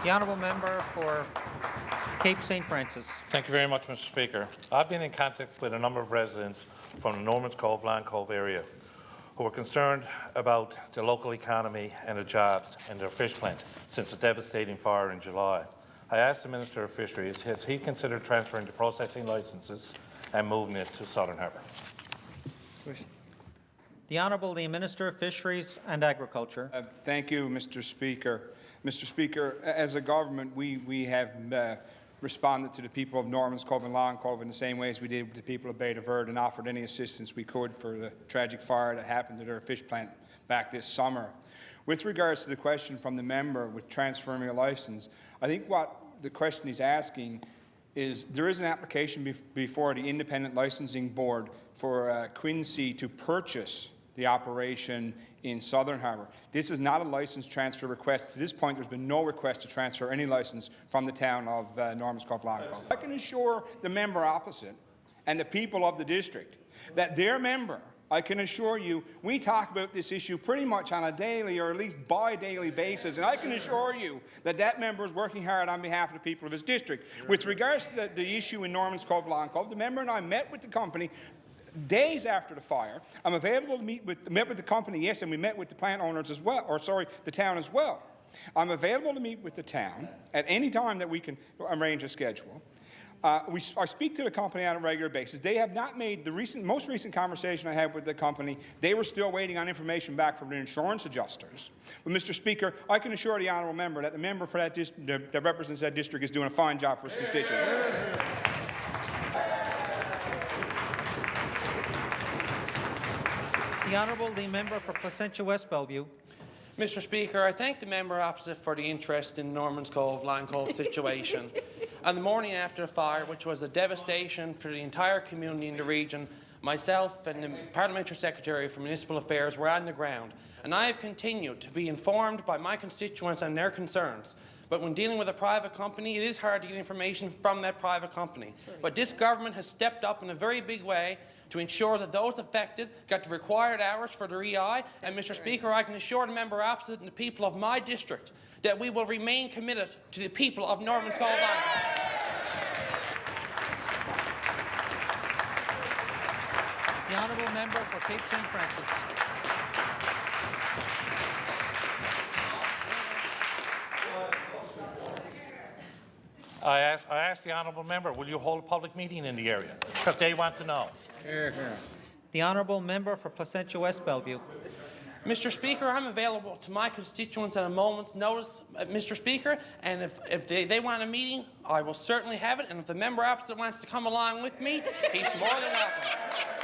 The honourable member for Cape St. Francis. Thank you very much, Mr. Speaker. I've been in contact with a number of residents from the Norman's Cove, Land Cove area who are concerned about the local economy and the jobs in their fish plant since the devastating fire in July. I asked the Minister of Fisheries, has he considered transferring the processing licences and moving it to Southern Harbour? The Honourable the Minister of Fisheries and Agriculture. Thank you, Mr. Speaker. Mr. Speaker, as a government, we have responded to the people of Norman's Cove and Long Cove in the same way as we did with the people of Bay de Verde and offered any assistance we could for the tragic fire that happened at their fish plant back this summer. With regards to the question from the member with transferring a licence, I think what the question he's asking is there is an application before the Independent Licensing Board for Quincy to purchase the operation in Southern Harbour. This is not a licence transfer request. To this point, there's been no request to transfer any licence from the town of Norman's Cove, Long Cove. I can assure the member opposite and the people of the district that their member, I can assure you, we talk about this issue pretty much on a daily or at least bi-daily basis, and I can assure you that that member is working hard on behalf of the people of his district. With regards to the issue in Norman's Cove, Long Cove, the member and I met with the company days after the fire. I'm available to met with the company, yes, and we met with the plant owners as well, or sorry, the town as well. I'm available to meet with the town at any time that we can arrange a schedule. I speak to the company on a regular basis. They have not made the most recent conversation I had with the company. They were still waiting on information back from the insurance adjusters. But, Mr. Speaker, I can assure the honourable member that the member for that represents that district is doing a fine job for his constituents. The Honourable the member for Placentia West-Bellevue. Mr. Speaker, I thank the member opposite for the interest in Norman's Cove, Long Cove situation. On the morning after the fire, which was a devastation for the entire community in the region, myself and the Parliamentary Secretary for Municipal Affairs were on the ground, and I have continued to be informed by my constituents and their concerns. But when dealing with a private company, it is hard to get information from that private company. But this government has stepped up in a very big way to ensure that those affected got the required hours for their EI. And, Mr. Speaker, I can assure the member opposite and the people of my district that we will remain committed to the people of Norman's Cove Island. The Honourable member for Cape St. Francis. I asked the honourable member, will you hold a public meeting in the area? Because they want to know. The Honourable member for Placentia West-Bellevue. Mr. Speaker, I'm available to my constituents at a moment's notice, Mr. Speaker, and if they want a meeting, I will certainly have it, and if the member opposite wants to come along with me, he's more than welcome.